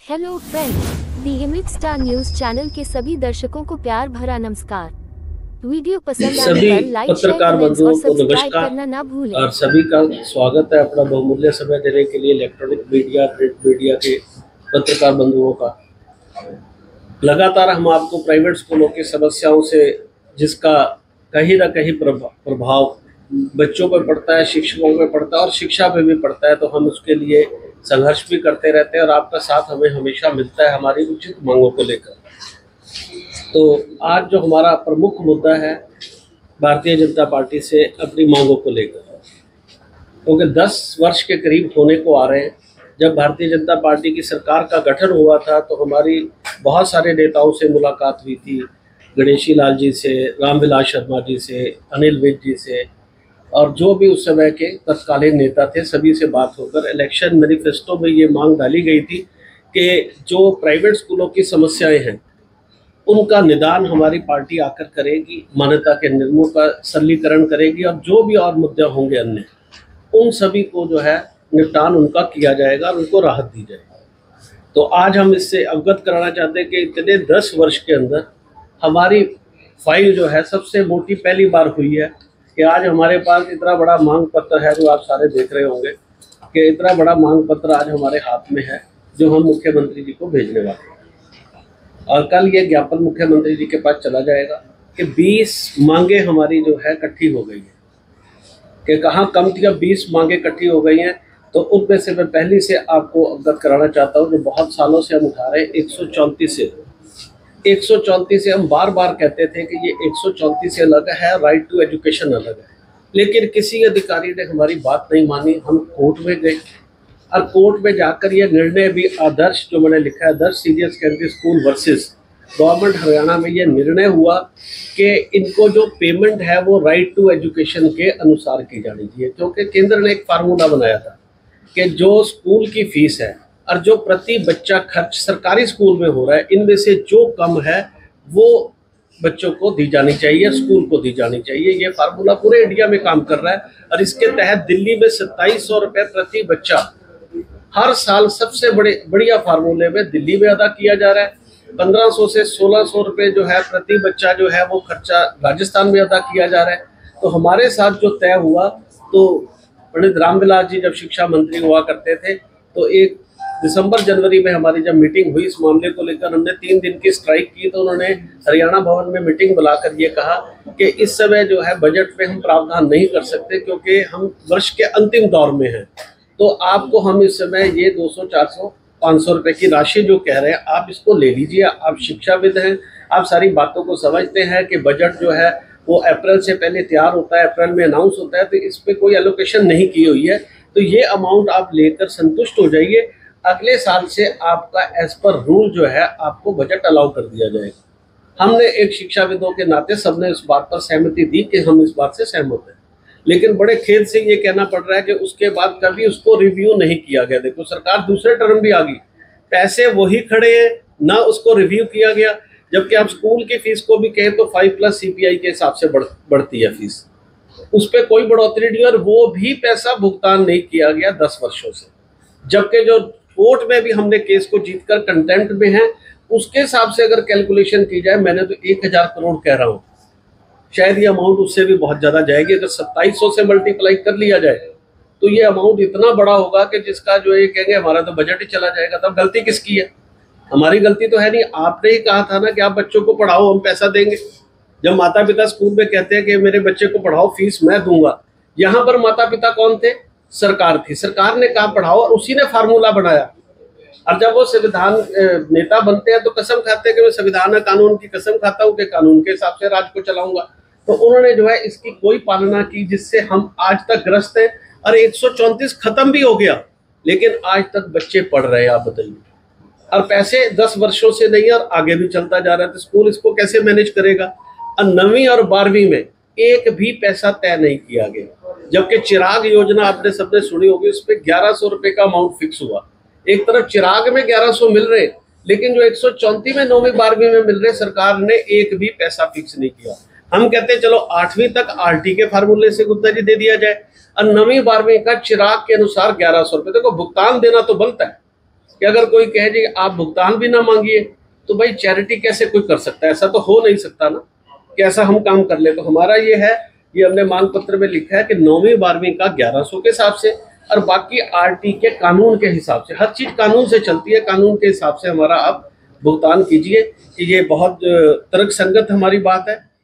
Hello friends, दी image star news channel के सभी दर्शकों को प्यार भरा नमस्कार। वीडियो पसंद आने सभी पर लाइक, शेयर, पत्रकार कमेंट्स और बंधुओं को सब्सक्राइब नमस्कार करना ना भूलें। और सभी का स्वागत है अपना बहुमूल्य समय देने के लिए इलेक्ट्रॉनिक मीडिया, प्रिंट मीडिया के पत्रकार बंधुओं का। लगातार हम आपको प्राइवेट स्कूलों की समस्याओं से, जिसका कहीं ना कहीं प्रभाव बच्चों पर पड़ता है, शिक्षकों पर पड़ता है और शिक्षा पे भी पड़ता है, तो हम उसके लिए संघर्ष भी करते रहते हैं और आपका साथ हमें हमेशा मिलता है हमारी उचित मांगों को लेकर। तो आज जो हमारा प्रमुख मुद्दा है भारतीय जनता पार्टी से अपनी मांगों को लेकर, क्योंकि 10 वर्ष के करीब होने को आ रहे हैं। जब भारतीय जनता पार्टी की सरकार का गठन हुआ था तो हमारी बहुत सारे नेताओं से मुलाकात हुई थी, गणेशी लाल जी से, रामविलास शर्मा जी से, अनिल विज जी से, और जो भी उस समय के तत्कालीन नेता थे सभी से बात होकर इलेक्शन मैनिफेस्टो में ये मांग डाली गई थी कि जो प्राइवेट स्कूलों की समस्याएं हैं उनका निदान हमारी पार्टी आकर करेगी, मान्यता के नियमों का सरलीकरण करेगी और जो भी और मुद्दे होंगे अन्य उन सभी को जो है निपटान उनका किया जाएगा और उनको राहत दी जाएगी। तो आज हम इससे अवगत कराना चाहते हैं कि इतने 10 वर्ष के अंदर हमारी फाइल जो है सबसे मोटी पहली बार हुई है कि आज हमारे पास इतना बड़ा मांग पत्र है, जो आप सारे देख रहे होंगे कि इतना बड़ा मांग पत्र आज हमारे हाथ में है जो हम मुख्यमंत्री जी को भेजने वाले हैं। और कल ये ज्ञापन मुख्यमंत्री जी के पास चला जाएगा कि 20 मांगे हमारी जो है इकट्ठी हो गई है, कि कहाँ कम थी, अब 20 मांगे इकट्ठी हो गई हैं। तो उनमें से मैं पहली से आपको अवगत कराना चाहता हूँ जो बहुत सालों से हम उठा रहे हैं। 134 से हम बार बार कहते थे कि ये 134 से अलग है, राइट टू एजुकेशन अलग है, लेकिन किसी अधिकारी ने हमारी बात नहीं मानी। हम कोर्ट में गए और कोर्ट में जाकर ये निर्णय भी आदर्श, जो मैंने लिखा है, Adarsh senior secondary school versus government Haryana में ये निर्णय हुआ कि इनको जो पेमेंट है वो राइट टू एजुकेशन के अनुसार की जानी चाहिए, क्योंकि केंद्र ने एक फार्मूला बनाया था कि जो स्कूल की फीस है और जो प्रति बच्चा खर्च सरकारी स्कूल में हो रहा है, इनमें से जो कम है वो बच्चों को दी जानी चाहिए, स्कूल को दी जानी चाहिए। ये फार्मूला पूरे इंडिया में काम कर रहा है और इसके तहत दिल्ली में 2700 रुपये प्रति बच्चा हर साल सबसे बढ़िया फार्मूले में दिल्ली में अदा किया जा रहा है। 1500 से 1600 रुपये जो है प्रति बच्चा जो है वो खर्चा राजस्थान में अदा किया जा रहा है। तो हमारे साथ जो तय हुआ, तो पंडित रामविलास जी जब शिक्षा मंत्री हुआ करते थे तो 1 दिसंबर जनवरी में हमारी जब मीटिंग हुई इस मामले को लेकर, हमने 3 दिन की स्ट्राइक की, तो उन्होंने हरियाणा भवन में मीटिंग बुलाकर ये कहा कि इस समय जो है बजट में हम प्रावधान नहीं कर सकते क्योंकि हम वर्ष के अंतिम दौर में हैं। तो आपको हम इस समय ये 200, 400, 500 रुपए की राशि जो कह रहे हैं आप इसको ले लीजिए। आप शिक्षाविद हैं, आप सारी बातों को समझते हैं कि बजट जो है वो अप्रैल से पहले तैयार होता है, अप्रैल में अनाउंस होता है, तो इस पर कोई एलोकेशन नहीं की हुई है। तो ये अमाउंट आप लेकर संतुष्ट हो जाइए। अगले साल से आपका एज पर रूल जो है आपको बजट अलाउ कर दिया जाएगा। हमने एक शिक्षाविदों के नाते सबने इस बात पर सहमति दी कि हम इस बात से सहमत हैं, लेकिन बड़े खेद से ये कहना पड़ रहा है कि उसके बाद कभी उसको रिव्यू नहीं किया गया। देखो, सरकार दूसरे टर्म भी आ गई, पैसे वही खड़े हैं, ना उसको रिव्यू किया गया। जबकि आप स्कूल की फीस को भी कहें तो 5+ CPI के हिसाब से बढ़ती है फीस, उस पर कोई बढ़ोतरी नहीं और वो भी पैसा भुगतान नहीं किया गया 10 वर्षों से। जबकि जो कोर्ट में भी हमने केस को जीतकर कंटेंट में है, उसके हिसाब से अगर कैलकुलेशन की जाए, मैंने तो 1000 करोड़ कह रहा हूँ, शायद ये अमाउंट उससे भी बहुत ज़्यादा जाएगी। अगर 2700 से मल्टीप्लाई कर लिया जाए तो ये अमाउंट इतना बड़ा होगा कि जिसका जो ये कहेंगे हमारा तो बजट ही चला जाएगा। तब गलती किसकी है? हमारी गलती तो है नहीं। आपने ही कहा था ना कि आप बच्चों को पढ़ाओ, हम पैसा देंगे। जब माता पिता स्कूल में कहते हैं कि मेरे बच्चे को पढ़ाओ, फीस मैं दूंगा, यहाँ पर माता पिता कौन थे? सरकार थी। सरकार ने कहा पढ़ाओ और उसी ने फार्मूला बनाया। और जब वो संविधान नेता बनते हैं तो कसम खाते हैं कि मैं संविधान कानून की कसम खाता हूँ कि कानून के हिसाब से राज को चलाऊंगा। तो उन्होंने जो है इसकी कोई पालना की, जिससे हम आज तक ग्रस्त हैं। और 134 खत्म भी हो गया, लेकिन आज तक बच्चे पढ़ रहे हैं, आप बताइए। और पैसे 10 वर्षों से नहीं और आगे भी चलता जा रहा है, तो स्कूल इसको कैसे मैनेज करेगा? और 9वीं और 12वीं में एक भी पैसा तय नहीं किया गया। जबकि चिराग योजना आपने सबने सुनी होगी, उस पर 1100 रुपये का अमाउंट फिक्स हुआ। एक तरफ चिराग में 1100 मिल रहे, लेकिन जो 134 में 9वीं 12वीं में मिल रहे, सरकार ने एक भी पैसा फिक्स नहीं किया। हम कहते हैं चलो 8वीं तक RT के फार्मूले से गुप्ता जी दे दिया जाए और 9वीं 12वीं का चिराग के अनुसार 1100 रुपये। देखो, भुगतान देना तो बनता है कि अगर कोई कहे जी आप भुगतान भी ना मांगिए तो भाई चैरिटी कैसे कोई कर सकता है? ऐसा तो हो नहीं सकता ना कि ऐसा हम काम कर ले। तो हमारा ये है, ये हमने मांग पत्र में लिखा है कि 9वीं 12वीं का 1100 के हिसाब से और बाकी आरटी के कानून के हिसाब से, हर चीज कानून से चलती है, कानून के हिसाब से हमारा आप भुगतान कीजिए। कि ये बहुत तर्कसंगत हमारी बात है।